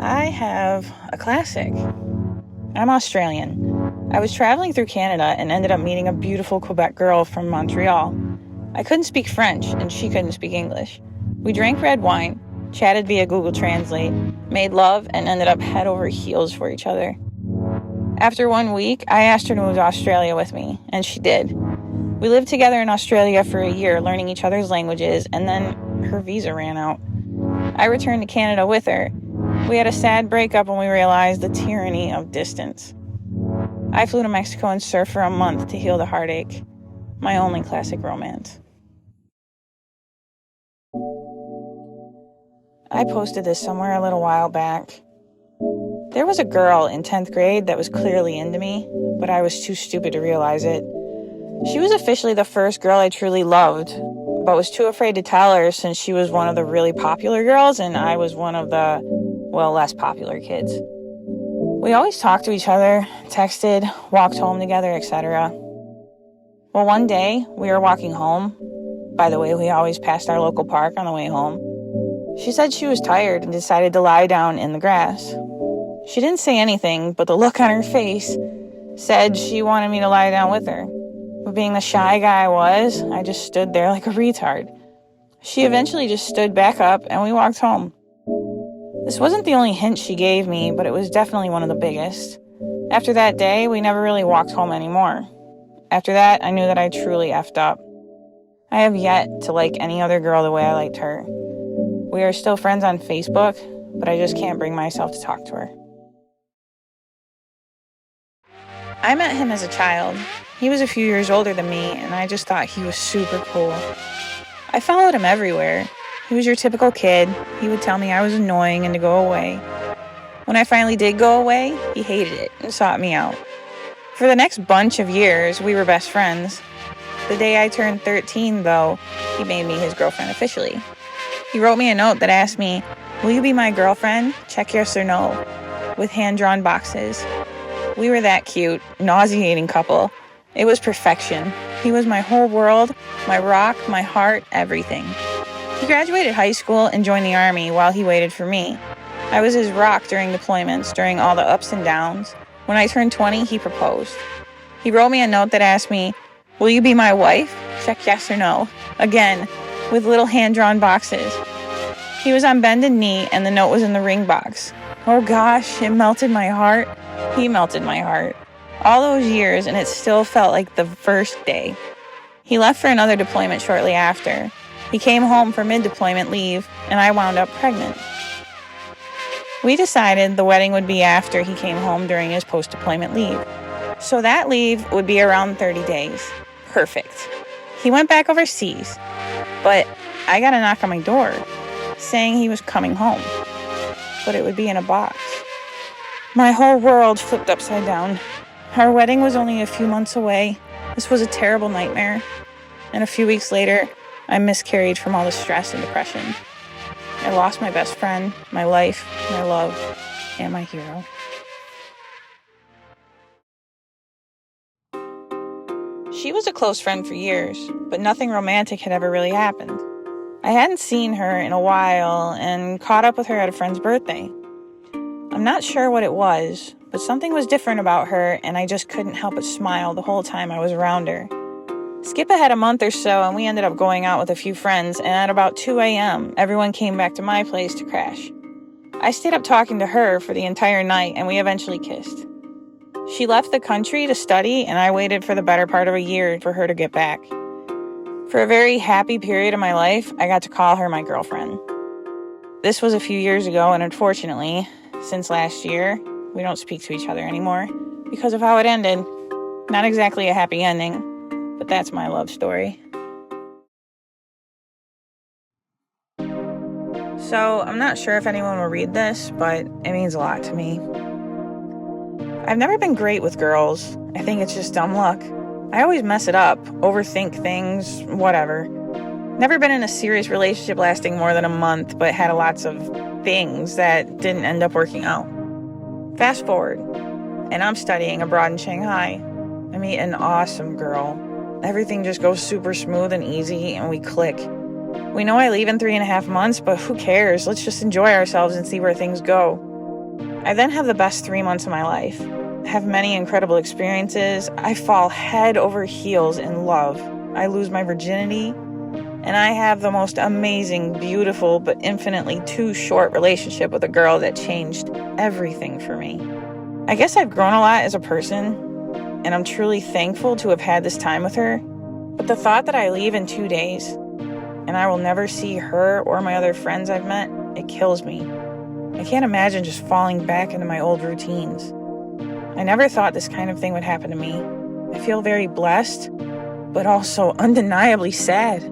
I have a classic. I'm Australian. I was traveling through Canada and ended up meeting a beautiful Quebec girl from Montreal. I couldn't speak French, and she couldn't speak English. We drank red wine, chatted via Google Translate, made love, and ended up head over heels for each other. After 1 week, I asked her to move to Australia with me, and she did. We lived together in Australia for a year, learning each other's languages, and then her visa ran out. I returned to Canada with her. We had a sad breakup when we realized the tyranny of distance. I flew to Mexico and surfed for a month to heal the heartache. My only classic romance. I posted this somewhere a little while back. There was a girl in 10th grade that was clearly into me, but I was too stupid to realize it. She was officially the first girl I truly loved, but was too afraid to tell her since she was one of the really popular girls and I was one of the, less popular kids. We always talked to each other, texted, walked home together, etc. Well, one day, we were walking home. By the way, we always passed our local park on the way home. She said she was tired and decided to lie down in the grass. She didn't say anything, but the look on her face said she wanted me to lie down with her. But being the shy guy I was, I just stood there like a retard. She eventually just stood back up and we walked home. This wasn't the only hint she gave me, but it was definitely one of the biggest. After that day, we never really walked home anymore. After that, I knew that I truly effed up. I have yet to like any other girl the way I liked her. We are still friends on Facebook, but I just can't bring myself to talk to her. I met him as a child. He was a few years older than me, and I just thought he was super cool. I followed him everywhere. He was your typical kid. He would tell me I was annoying and to go away. When I finally did go away, he hated it and sought me out. For the next bunch of years, we were best friends. The day I turned 13, though, he made me his girlfriend officially. He wrote me a note that asked me, "Will you be my girlfriend? Check yes or no," with hand-drawn boxes. We were that cute, nauseating couple. It was perfection. He was my whole world, my rock, my heart, everything. He graduated high school and joined the Army while he waited for me. I was his rock during deployments, during all the ups and downs. When I turned 20, he proposed. He wrote me a note that asked me, "Will you be my wife? Check yes or no." Again, with little hand-drawn boxes. He was on bended knee and the note was in the ring box. Oh gosh, it melted my heart. He melted my heart. All those years, and it still felt like the first day. He left for another deployment shortly after. He came home for mid-deployment leave, and I wound up pregnant. We decided the wedding would be after he came home during his post-deployment leave. So that leave would be around 30 days. Perfect. He went back overseas, but I got a knock on my door saying he was coming home, but it would be in a box. My whole world flipped upside down. Our wedding was only a few months away. This was a terrible nightmare. And a few weeks later, I miscarried from all the stress and depression. I lost my best friend, my life, my love, and my hero. She was a close friend for years, but nothing romantic had ever really happened. I hadn't seen her in a while and caught up with her at a friend's birthday. I'm not sure what it was, but something was different about her, and I just couldn't help but smile the whole time I was around her. Skip ahead a month or so, and we ended up going out with a few friends, and at about 2 a.m., everyone came back to my place to crash. I stayed up talking to her for the entire night, and we eventually kissed. She left the country to study, and I waited for the better part of a year for her to get back. For a very happy period of my life, I got to call her my girlfriend. This was a few years ago, and unfortunately, since last year, we don't speak to each other anymore because of how it ended. Not exactly a happy ending, but that's my love story. So, I'm not sure if anyone will read this, but it means a lot to me. I've never been great with girls. I think it's just dumb luck. I always mess it up, overthink things, whatever. Never been in a serious relationship lasting more than a month, but had lots of things that didn't end up working out. Fast forward, and I'm studying abroad in Shanghai. I meet an awesome girl. Everything just goes super smooth and easy, and we click. We know I leave in 3.5 months, but who cares? Let's just enjoy ourselves and see where things go. I then have the best 3 months of my life. I have many incredible experiences. I fall head over heels in love. I lose my virginity. And I have the most amazing, beautiful, but infinitely too short relationship with a girl that changed everything for me. I guess I've grown a lot as a person, and I'm truly thankful to have had this time with her. But the thought that I leave in 2 days, and I will never see her or my other friends I've met, it kills me. I can't imagine just falling back into my old routines. I never thought this kind of thing would happen to me. I feel very blessed, but also undeniably sad.